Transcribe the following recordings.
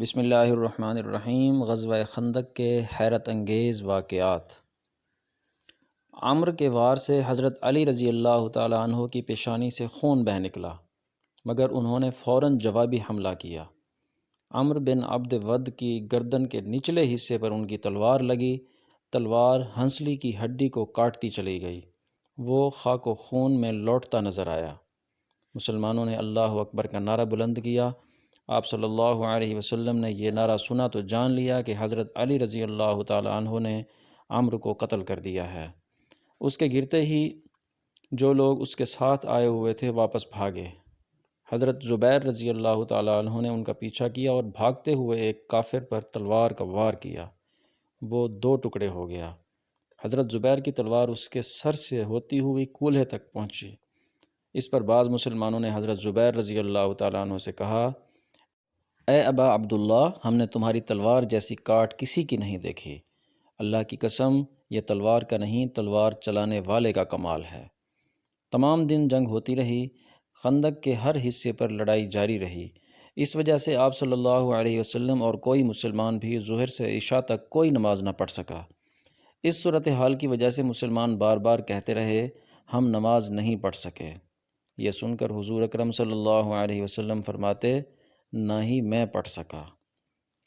بسم اللہ الرحمن الرحیم۔ غزوہ خندق کے حیرت انگیز واقعات۔ عمرو کے وار سے حضرت علی رضی اللہ تعالیٰ عنہ کی پیشانی سے خون بہہ نکلا، مگر انہوں نے فوراً جوابی حملہ کیا۔ عمرو بن عبد ود کی گردن کے نچلے حصے پر ان کی تلوار لگی، تلوار ہنسلی کی ہڈی کو کاٹتی چلی گئی، وہ خاک و خون میں لوٹتا نظر آیا۔ مسلمانوں نے اللہ اکبر کا نعرہ بلند کیا۔ آپ صلی اللہ علیہ وسلم نے یہ نعرہ سنا تو جان لیا کہ حضرت علی رضی اللہ تعالیٰ عنہ نے عمرو کو قتل کر دیا ہے۔ اس کے گرتے ہی جو لوگ اس کے ساتھ آئے ہوئے تھے واپس بھاگے۔ حضرت زبیر رضی اللہ تعالیٰ عنہ نے ان کا پیچھا کیا اور بھاگتے ہوئے ایک کافر پر تلوار کا وار کیا، وہ دو ٹکڑے ہو گیا۔ حضرت زبیر کی تلوار اس کے سر سے ہوتی ہوئی کولہے تک پہنچی۔ اس پر بعض مسلمانوں نے حضرت زبیر رضی اللہ تعالیٰ عنہ سے کہا، اے ابا عبداللہ، ہم نے تمہاری تلوار جیسی کاٹ کسی کی نہیں دیکھی۔ اللہ کی قسم، یہ تلوار کا نہیں، تلوار چلانے والے کا کمال ہے۔ تمام دن جنگ ہوتی رہی، خندق کے ہر حصے پر لڑائی جاری رہی۔ اس وجہ سے آپ صلی اللہ علیہ وسلم اور کوئی مسلمان بھی ظہر سے عشاء تک کوئی نماز نہ پڑھ سکا۔ اس صورتحال کی وجہ سے مسلمان بار بار کہتے رہے، ہم نماز نہیں پڑھ سکے۔ یہ سن کر حضور اکرم صلی اللہ علیہ وسلم فرماتے، نہ ہی میں پڑھ سکا۔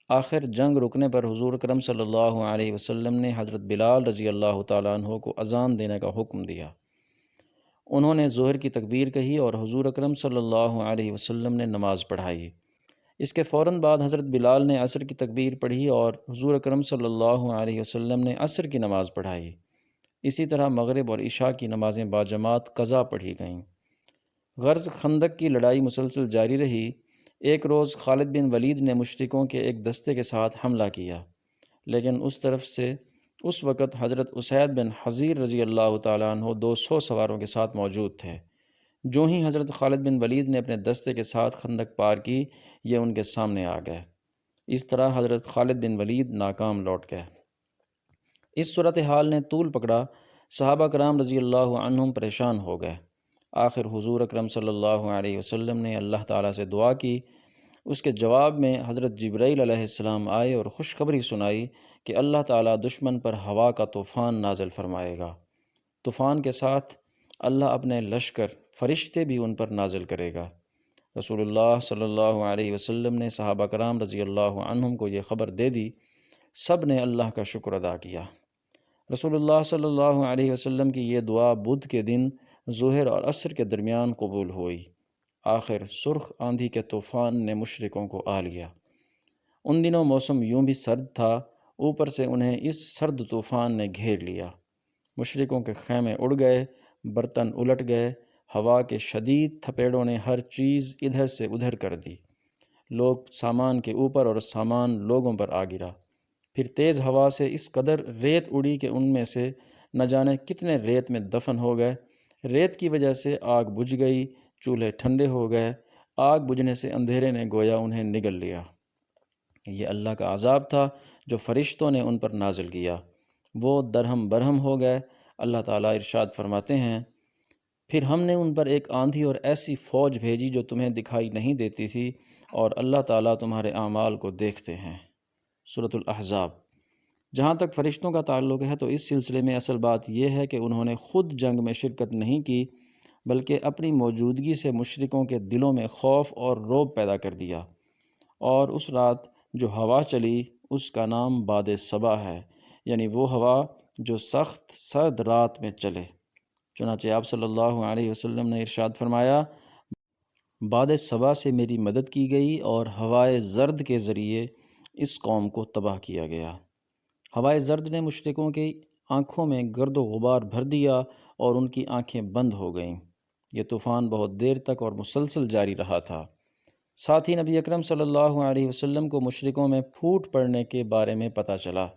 آخر جنگ رکنے پر حضور اکرم صلی اللہ علیہ وسلم نے حضرت بلال رضی اللہ تعالیٰ عنہ کو اذان دینے کا حکم دیا۔ انہوں نے ظہر کی تکبیر کہی اور حضور اکرم صلی اللہ علیہ وسلم نے نماز پڑھائی۔ اس کے فوراً بعد حضرت بلال نے عصر کی تکبیر پڑھی اور حضور اکرم صلی اللہ علیہ وسلم نے عصر کی نماز پڑھائی۔ اسی طرح مغرب اور عشاء کی نمازیں باجماعت قضا پڑھی گئیں۔ غرض خندق کی لڑائی مسلسل جاری رہی۔ ایک روز خالد بن ولید نے مشرکوں کے ایک دستے کے ساتھ حملہ کیا، لیکن اس طرف سے اس وقت حضرت اسید بن حضیر رضی اللہ تعالیٰ عنہ 200 سواروں کے ساتھ موجود تھے۔ جو ہی حضرت خالد بن ولید نے اپنے دستے کے ساتھ خندق پار کی، یہ ان کے سامنے آ گئے۔ اس طرح حضرت خالد بن ولید ناکام لوٹ گئے۔ اس صورتحال نے طول پکڑا، صحابہ کرام رضی اللہ عنہم پریشان ہو گئے۔ آخر حضور اکرم صلی اللہ علیہ وسلم نے اللہ تعالیٰ سے دعا کی۔ اس کے جواب میں حضرت جبرائیل علیہ السلام آئے اور خوشخبری سنائی کہ اللہ تعالیٰ دشمن پر ہوا کا طوفان نازل فرمائے گا۔ طوفان کے ساتھ اللہ اپنے لشکر فرشتے بھی ان پر نازل کرے گا۔ رسول اللہ صلی اللہ علیہ وسلم نے صحابہ کرام رضی اللہ عنہم کو یہ خبر دے دی۔ سب نے اللہ کا شکر ادا کیا۔ رسول اللہ صلی اللہ علیہ وسلم کی یہ دعا بدھ کے دن ظہر اور عصر کے درمیان قبول ہوئی۔ آخر سرخ آندھی کے طوفان نے مشرکوں کو آ لیا۔ ان دنوں موسم یوں بھی سرد تھا، اوپر سے انہیں اس سرد طوفان نے گھیر لیا۔ مشرکوں کے خیمے اڑ گئے، برتن الٹ گئے، ہوا کے شدید تھپیڑوں نے ہر چیز ادھر سے ادھر کر دی۔ لوگ سامان کے اوپر اور سامان لوگوں پر آ گرا۔ پھر تیز ہوا سے اس قدر ریت اڑی کہ ان میں سے نہ جانے کتنے ریت میں دفن ہو گئے۔ ریت کی وجہ سے آگ بجھ گئی، چولہے ٹھنڈے ہو گئے۔ آگ بجھنے سے اندھیرے نے گویا انہیں نگل لیا۔ یہ اللہ کا عذاب تھا جو فرشتوں نے ان پر نازل کیا۔ وہ درہم برہم ہو گئے۔ اللہ تعالیٰ ارشاد فرماتے ہیں، پھر ہم نے ان پر ایک آندھی اور ایسی فوج بھیجی جو تمہیں دکھائی نہیں دیتی تھی، اور اللہ تعالیٰ تمہارے اعمال کو دیکھتے ہیں۔ سورۃ الاحزاب۔ جہاں تک فرشتوں کا تعلق ہے تو اس سلسلے میں اصل بات یہ ہے کہ انہوں نے خود جنگ میں شرکت نہیں کی، بلکہ اپنی موجودگی سے مشرکوں کے دلوں میں خوف اور رعب پیدا کر دیا۔ اور اس رات جو ہوا چلی اس کا نام باد صبا ہے، یعنی وہ ہوا جو سخت سرد رات میں چلے۔ چنانچہ آپ صلی اللہ علیہ وسلم نے ارشاد فرمایا، باد صبا سے میری مدد کی گئی اور ہوائے زرد کے ذریعے اس قوم کو تباہ کیا گیا۔ ہوائے زرد نے مشرکوں کی آنکھوں میں گرد و غبار بھر دیا اور ان کی آنکھیں بند ہو گئیں۔ یہ طوفان بہت دیر تک اور مسلسل جاری رہا تھا۔ ساتھ ہی نبی اکرم صلی اللہ علیہ وسلم کو مشرکوں میں پھوٹ پڑنے کے بارے میں پتہ چلا۔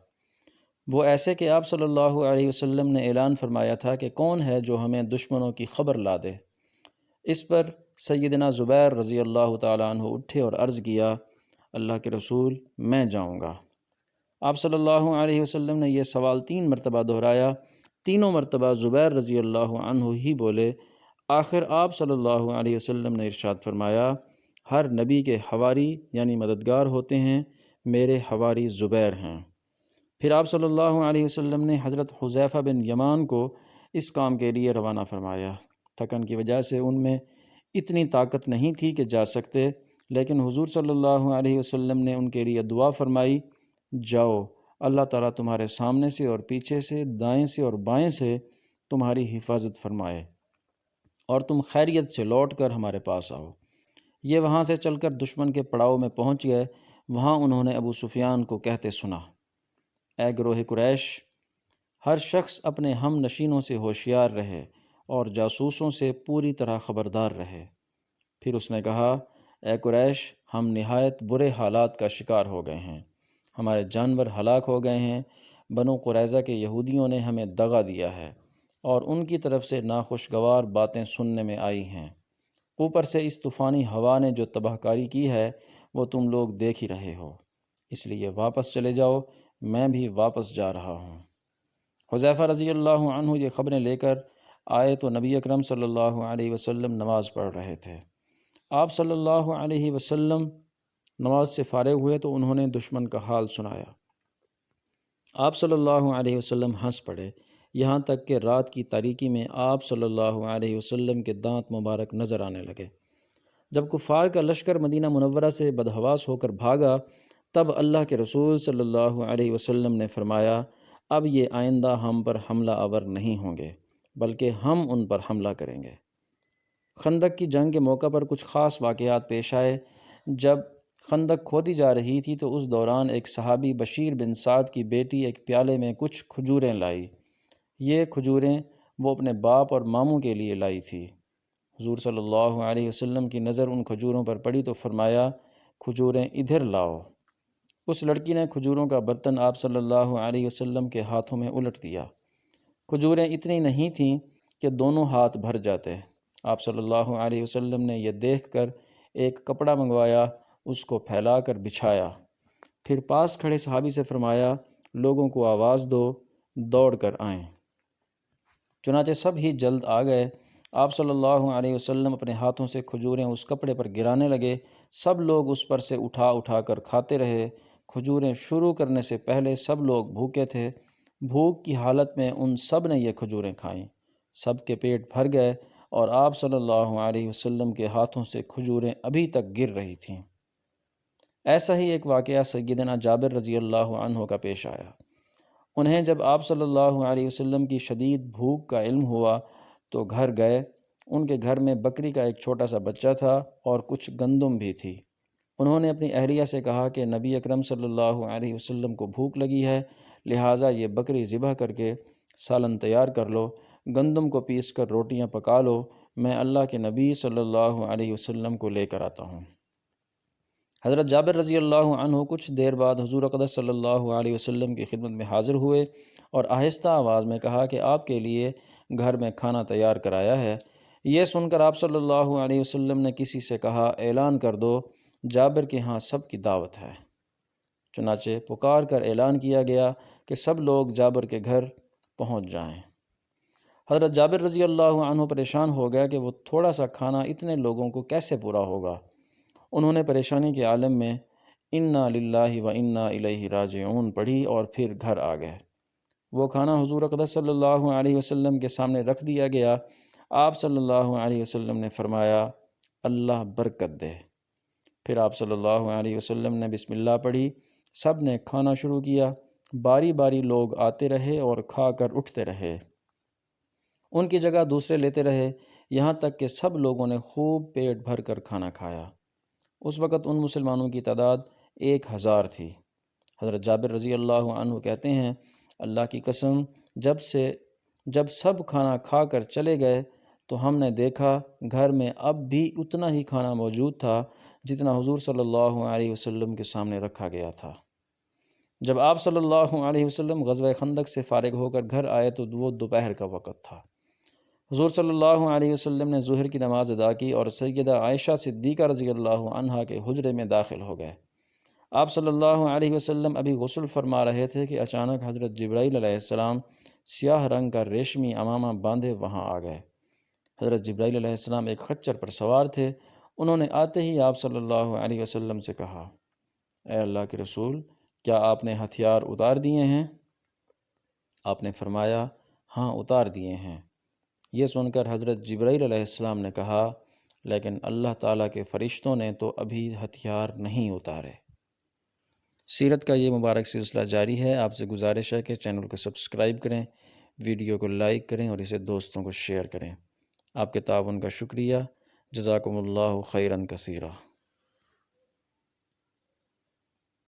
وہ ایسے کہ آپ صلی اللہ علیہ وسلم نے اعلان فرمایا تھا کہ کون ہے جو ہمیں دشمنوں کی خبر لا دے۔ اس پر سیدنا زبیر رضی اللہ تعالیٰ عنہ اٹھے اور عرض کیا، اللہ کے رسول، میں جاؤں گا۔ آپ صلی اللہ علیہ وسلم نے یہ سوال 3 مرتبہ دہرایا۔ تینوں مرتبہ زبیر رضی اللہ عنہ ہی بولے۔ آخر آپ صلی اللہ علیہ وسلم نے ارشاد فرمایا، ہر نبی کے حواری یعنی مددگار ہوتے ہیں، میرے حواری زبیر ہیں۔ پھر آپ صلی اللہ علیہ وسلم نے حضرت حذیفہ بن یمان کو اس کام کے لیے روانہ فرمایا۔ تھکن کی وجہ سے ان میں اتنی طاقت نہیں تھی کہ جا سکتے، لیکن حضور صلی اللہ علیہ وسلم نے ان کے لیے دعا فرمائی، جاؤ، اللہ تعالیٰ تمہارے سامنے سے اور پیچھے سے، دائیں سے اور بائیں سے تمہاری حفاظت فرمائے اور تم خیریت سے لوٹ کر ہمارے پاس آؤ۔ یہ وہاں سے چل کر دشمن کے پڑاؤ میں پہنچ گئے۔ وہاں انہوں نے ابو سفیان کو کہتے سنا، اے گروہ قریش، ہر شخص اپنے ہم نشینوں سے ہوشیار رہے اور جاسوسوں سے پوری طرح خبردار رہے۔ پھر اس نے کہا، اے قریش، ہم نہایت برے حالات کا شکار ہو گئے ہیں، ہمارے جانور ہلاک ہو گئے ہیں، بنو قریظہ کے یہودیوں نے ہمیں دغا دیا ہے اور ان کی طرف سے ناخوشگوار باتیں سننے میں آئی ہیں، اوپر سے اس طوفانی ہوا نے جو تباہ کاری کی ہے وہ تم لوگ دیکھ ہی رہے ہو، اس لیے واپس چلے جاؤ، میں بھی واپس جا رہا ہوں۔ حذیفہ رضی اللہ عنہ یہ خبریں لے کر آئے تو نبی اکرم صلی اللہ علیہ وسلم نماز پڑھ رہے تھے۔ آپ صلی اللہ علیہ وسلم نماز سے فارغ ہوئے تو انہوں نے دشمن کا حال سنایا۔ آپ صلی اللہ علیہ وسلم ہنس پڑے، یہاں تک کہ رات کی تاریکی میں آپ صلی اللہ علیہ وسلم کے دانت مبارک نظر آنے لگے۔ جب کفار کا لشکر مدینہ منورہ سے بدحواس ہو کر بھاگا، تب اللہ کے رسول صلی اللہ علیہ وسلم نے فرمایا، اب یہ آئندہ ہم پر حملہ آور نہیں ہوں گے، بلکہ ہم ان پر حملہ کریں گے۔ خندق کی جنگ کے موقع پر کچھ خاص واقعات پیش آئے۔ جب خندق کھودی جا رہی تھی تو اس دوران ایک صحابی بشیر بن سعد کی بیٹی ایک پیالے میں کچھ کھجوریں لائی۔ یہ کھجوریں وہ اپنے باپ اور ماموں کے لیے لائی تھی۔ حضور صلی اللہ علیہ وسلم کی نظر ان کھجوروں پر پڑی تو فرمایا، کھجوریں ادھر لاؤ۔ اس لڑکی نے کھجوروں کا برتن آپ صلی اللہ علیہ وسلم کے ہاتھوں میں الٹ دیا۔ کھجوریں اتنی نہیں تھیں کہ دونوں ہاتھ بھر جاتے۔ آپ صلی اللہ علیہ وسلم نے یہ دیکھ کر ایک کپڑا منگوایا، اس کو پھیلا کر بچھایا، پھر پاس کھڑے صحابی سے فرمایا، لوگوں کو آواز دو، دوڑ کر آئیں۔ چنانچہ سب ہی جلد آ گئے۔ آپ صلی اللہ علیہ وسلم اپنے ہاتھوں سے کھجوریں اس کپڑے پر گرانے لگے۔ سب لوگ اس پر سے اٹھا اٹھا کر کھاتے رہے۔ کھجوریں شروع کرنے سے پہلے سب لوگ بھوکے تھے۔ بھوک کی حالت میں ان سب نے یہ کھجوریں کھائیں۔ سب کے پیٹ بھر گئے اور آپ صلی اللہ علیہ وسلم کے ہاتھوں سے کھجوریں ابھی تک گر رہی تھیں۔ ایسا ہی ایک واقعہ سیدنا جابر رضی اللہ عنہ کا پیش آیا۔ انہیں جب آپ صلی اللہ علیہ وسلم کی شدید بھوک کا علم ہوا تو گھر گئے۔ ان کے گھر میں بکری کا ایک چھوٹا سا بچہ تھا اور کچھ گندم بھی تھی۔ انہوں نے اپنی اہلیہ سے کہا کہ نبی اکرم صلی اللہ علیہ وسلم کو بھوک لگی ہے، لہٰذا یہ بکری ذبح کر کے سالن تیار کر لو، گندم کو پیس کر روٹیاں پکا لو، میں اللہ کے نبی صلی اللہ علیہ وسلم کو لے کر آتا ہوں۔ حضرت جابر رضی اللہ عنہ کچھ دیر بعد حضور اقدس صلی اللہ علیہ وسلم کی خدمت میں حاضر ہوئے اور آہستہ آواز میں کہا کہ آپ کے لیے گھر میں کھانا تیار کرایا ہے۔ یہ سن کر آپ صلی اللہ علیہ وسلم نے کسی سے کہا، اعلان کر دو، جابر کے ہاں سب کی دعوت ہے۔ چنانچہ پکار کر اعلان کیا گیا کہ سب لوگ جابر کے گھر پہنچ جائیں۔ حضرت جابر رضی اللہ عنہ پریشان ہو گیا کہ وہ تھوڑا سا کھانا اتنے لوگوں کو کیسے پورا ہوگا۔ انہوں نے پریشانی کے عالم میں انا للہ و انا الیہ راجعون پڑھی اور پھر گھر آ گئے۔ وہ کھانا حضور اقدس صلی اللہ علیہ وسلم کے سامنے رکھ دیا گیا۔ آپ صلی اللہ علیہ وسلم نے فرمایا، اللہ برکت دے۔ پھر آپ صلی اللہ علیہ وسلم نے بسم اللہ پڑھی، سب نے کھانا شروع کیا، باری باری لوگ آتے رہے اور کھا کر اٹھتے رہے، ان کی جگہ دوسرے لیتے رہے، یہاں تک کہ سب لوگوں نے خوب پیٹ بھر کر کھانا کھایا۔ اس وقت ان مسلمانوں کی تعداد 1000 تھی۔ حضرت جابر رضی اللہ عنہ کہتے ہیں، اللہ کی قسم، جب سب کھانا کھا کر چلے گئے تو ہم نے دیکھا گھر میں اب بھی اتنا ہی کھانا موجود تھا جتنا حضور صلی اللہ علیہ وسلم کے سامنے رکھا گیا تھا۔ جب آپ صلی اللہ علیہ وسلم غزوہ خندق سے فارغ ہو کر گھر آئے تو وہ دوپہر کا وقت تھا۔ حضور صلی اللہ علیہ وسلم نے ظہر کی نماز ادا کی اور سیدہ عائشہ صدیقہ رضی اللہ عنہا کے حجرے میں داخل ہو گئے۔ آپ صلی اللہ علیہ وسلم ابھی غسل فرما رہے تھے کہ اچانک حضرت جبرائیل علیہ السلام سیاہ رنگ کا ریشمی عمامہ باندھے وہاں آ گئے۔ حضرت جبرائیل علیہ السلام ایک خچر پر سوار تھے انہوں نے آتے ہی آپ صلی اللہ علیہ وسلم سے کہا، اے اللہ کے رسول، کیا آپ نے ہتھیار اتار دیے ہیں؟ آپ نے فرمایا، ہاں اتار دیے ہیں۔ یہ سن کر حضرت جبرائیل علیہ السلام نے کہا، لیکن اللہ تعالیٰ کے فرشتوں نے تو ابھی ہتھیار نہیں اتارے۔ سیرت کا یہ مبارک سلسلہ جاری ہے۔ آپ سے گزارش ہے کہ چینل کو سبسکرائب کریں، ویڈیو کو لائک کریں اور اسے دوستوں کو شیئر کریں۔ آپ کے تعاون کا شکریہ۔ جزاکم اللہ خیراً کثیرا۔